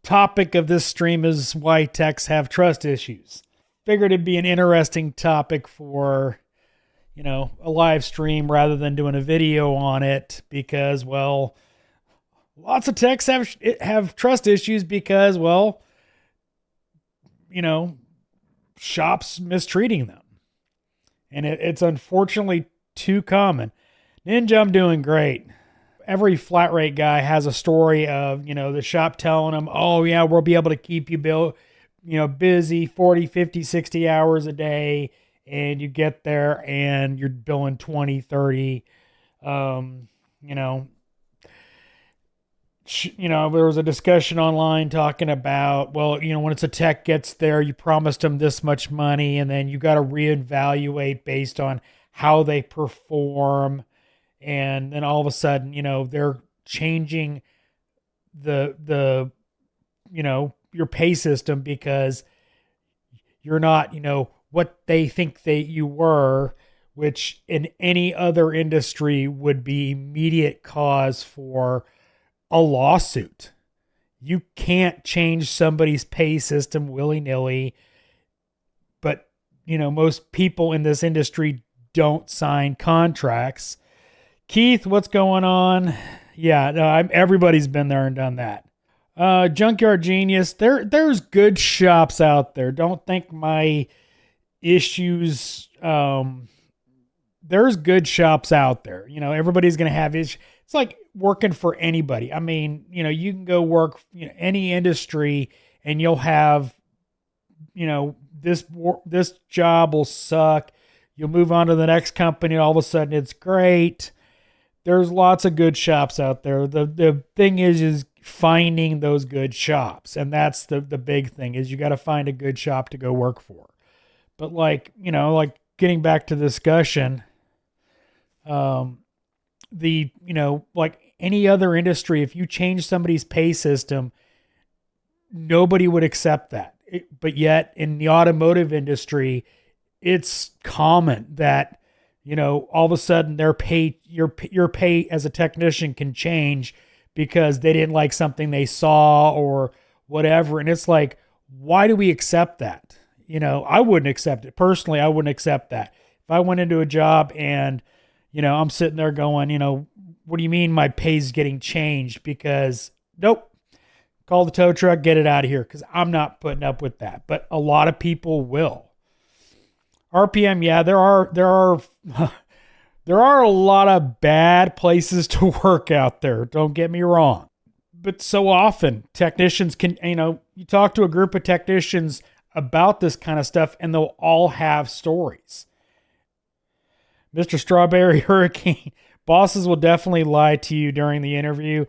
topic of this stream is why techs have trust issues. Figured it'd be an interesting topic for, a live stream rather than doing a video on it because, well, lots of techs have trust issues because, well, shops mistreating them. And it's unfortunately too common. Ninja, I'm doing great. Every flat rate guy has a story of, the shop telling them, oh yeah, we'll be able to keep you busy 40, 50, 60 hours a day. And you get there and you're billing 20, 30, there was a discussion online talking about, well, when it's a tech gets there, you promised them this much money and then you got to reevaluate based on how they perform. And then all of a sudden, they're changing the your pay system because you're not, what they think you were, which in any other industry would be immediate cause for a lawsuit. You can't change somebody's pay system willy-nilly, but most people in this industry don't sign contracts. Keith, what's going on? Yeah, no, everybody's been there and done that. Junkyard Genius, there's good shops out there. Don't think my issues. There's good shops out there. Everybody's going to have issues. It's like working for anybody. I mean, you can go work any industry and you'll have, this job will suck. You'll move on to the next company and all of a sudden it's great. There's lots of good shops out there. The thing is finding those good shops. And that's the big thing is you got to find a good shop to go work for. But like getting back to the discussion, like any other industry, if you change somebody's pay system, nobody would accept that. But yet in the automotive industry, it's common that, all of a sudden your pay as a technician can change because they didn't like something they saw or whatever. And it's like, why do we accept that? I wouldn't accept it. Personally, I wouldn't accept that. If I went into a job and, I'm sitting there going, what do you mean my pay's getting changed? Because nope, call the tow truck, get it out of here. Because I'm not putting up with that. But a lot of people will. RPM, yeah, there are a lot of bad places to work out there. Don't get me wrong. But so often technicians can, you talk to a group of technicians about this kind of stuff and they'll all have stories. Mr. Strawberry Hurricane, bosses will definitely lie to you during the interview.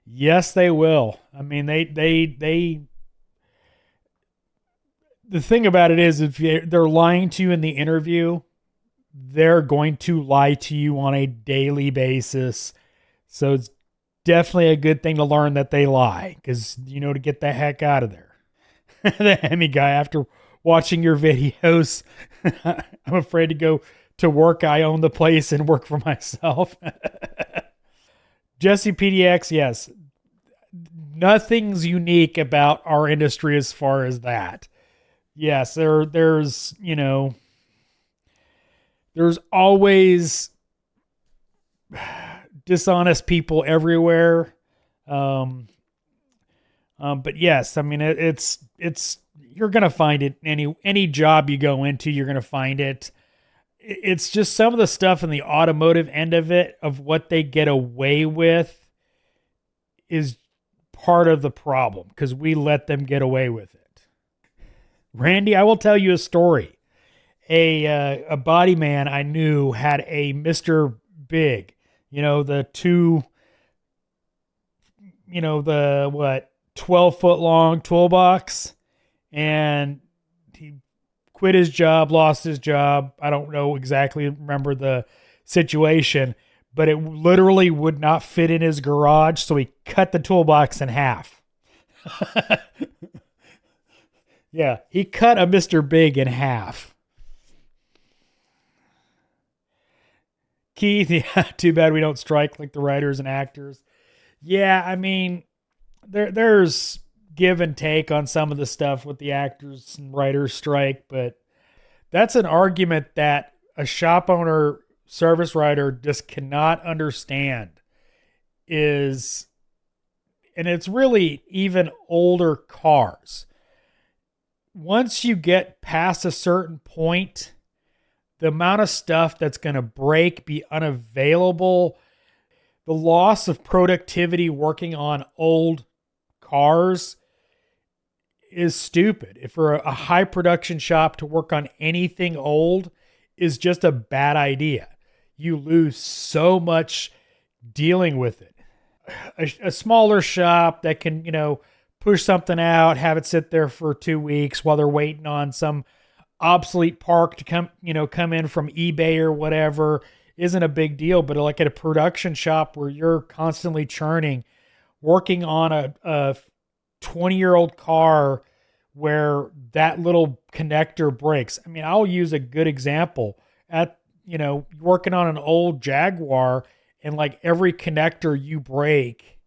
Yes, they will. I mean, the thing about it is if they're lying to you in the interview, they're going to lie to you on a daily basis. So it's definitely a good thing to learn that they lie because, to get the heck out of there. The Hemi guy, after watching your videos, I'm afraid to go to work. I own the place and work for myself. Jesse PDX, yes. Nothing's unique about our industry as far as that. Yes, there's always dishonest people everywhere. But yes, I mean, it's you're going to find it any job you go into, you're going to find it. It's just some of the stuff in the automotive end of it, of what they get away with is part of the problem because we let them get away with it. Randy, I will tell you a story. A body man I knew had a Mr. Big, the 12-foot long toolbox, and he quit his job, lost his job. I don't know exactly, remember the situation, but it literally would not fit in his garage, so he cut the toolbox in half. Yeah, he cut a Mr. Big in half. Keith, yeah, too bad we don't strike like the writers and actors. Yeah, I mean, there's give and take on some of the stuff with the actors and writers strike, but that's an argument that a shop owner service writer just cannot understand is, and it's really even older cars. Once you get past a certain point, the amount of stuff that's going to break, be unavailable, the loss of productivity working on old cars is stupid. If for a high production shop to work on anything old is just a bad idea. You lose so much dealing with it. A smaller shop that can, push something out, have it sit there for 2 weeks while they're waiting on some obsolete part to come in from eBay or whatever isn't a big deal. But like at a production shop where you're constantly churning, working on a 20-year-old car where that little connector breaks. I mean, I'll use a good example working on an old Jaguar, and like every connector you break,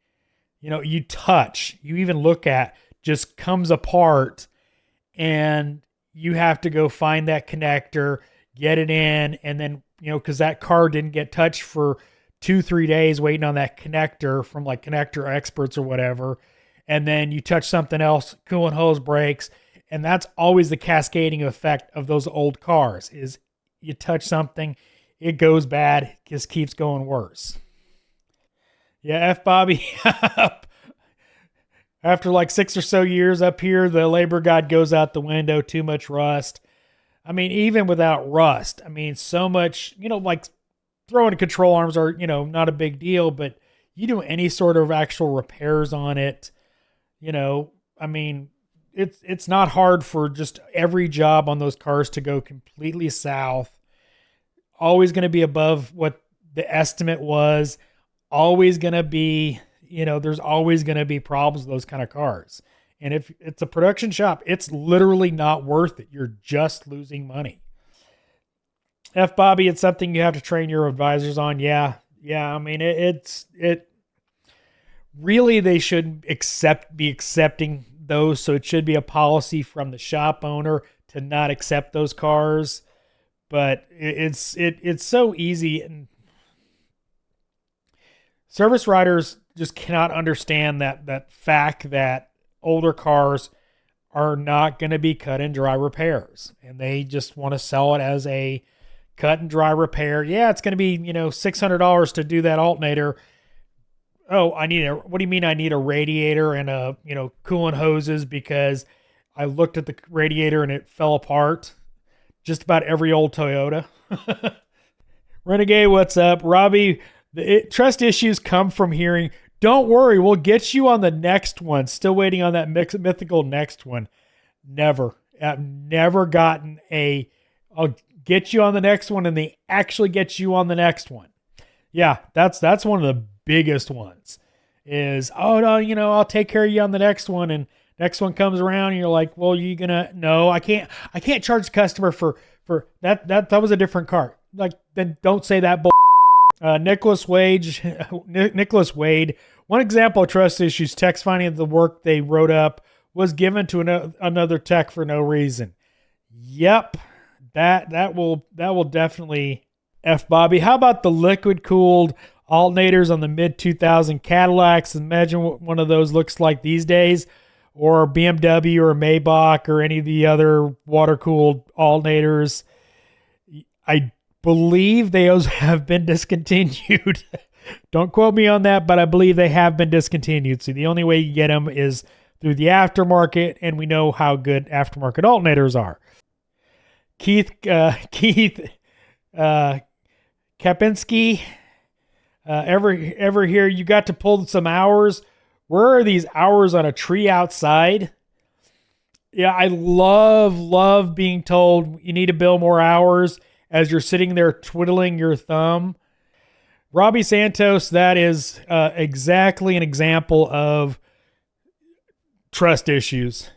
you touch, you even look at, just comes apart, and you have to go find that connector, get it in, and then, because that car didn't get touched for 2-3 days waiting on that connector from like connector experts or whatever. And then you touch something else, coolant hose breaks. And that's always the cascading effect of those old cars is you touch something, it goes bad, it just keeps going worse. Yeah, F Bobby. After like 6 or so years up here, the labor guide goes out the window, too much rust. I mean, even without rust, so much, like throwing control arms are, not a big deal, but you do any sort of actual repairs on it, it's not hard for just every job on those cars to go completely south. Always going to be above what the estimate was. Always going to be, there's always going to be problems with those kind of cars. And if it's a production shop, it's literally not worth it. You're just losing money. F Bobby, it's something you have to train your advisors on. Yeah. It really, they should be accepting those. So it should be a policy from the shop owner to not accept those cars. But it's so easy, and service writers just cannot understand that fact that older cars are not going to be cut and dry repairs, and they just want to sell it as a cut and dry repair. Yeah, it's going to be, $600 to do that alternator. Oh, what do you mean I need a radiator and coolant hoses because I looked at the radiator and it fell apart? Just about every old Toyota. Renegade, what's up? Robbie, trust issues come from hearing, don't worry, we'll get you on the next one. Still waiting on that mythical next one. Never. I've never gotten I'll get you on the next one, and they actually get you on the next one. Yeah, that's one of the biggest ones is, oh, no, I'll take care of you on the next one. And next one comes around and you're like, well, no, I can't charge the customer for that was a different car. Like, then don't say that bull. Nicholas Wade, one example of trust issues, techs finding the work they wrote up was given to another tech for no reason. Yep. That will definitely F Bobby. How about the liquid cooled alternators on the mid 2000 Cadillacs? Imagine what one of those looks like these days, or BMW or Maybach or any of the other water cooled alternators. I believe those have been discontinued. Don't quote me on that, but I believe they have been discontinued. So the only way you get them is through the aftermarket, and we know how good aftermarket alternators are. Keith Kapinski, ever here? You got to pull some hours. Where are these hours on a tree outside? Yeah, I love being told you need to bill more hours as you're sitting there twiddling your thumb. Robbie Santos, that is exactly an example of trust issues.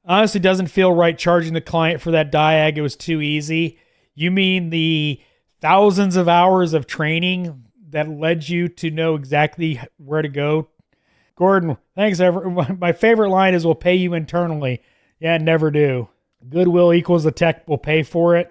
Honestly, doesn't feel right charging the client for that diag. It was too easy. You mean the thousands of hours of training that led you to know exactly where to go? Gordon, thanks. My favorite line is, we'll pay you internally. Yeah, never do. Goodwill equals the tech will pay for it.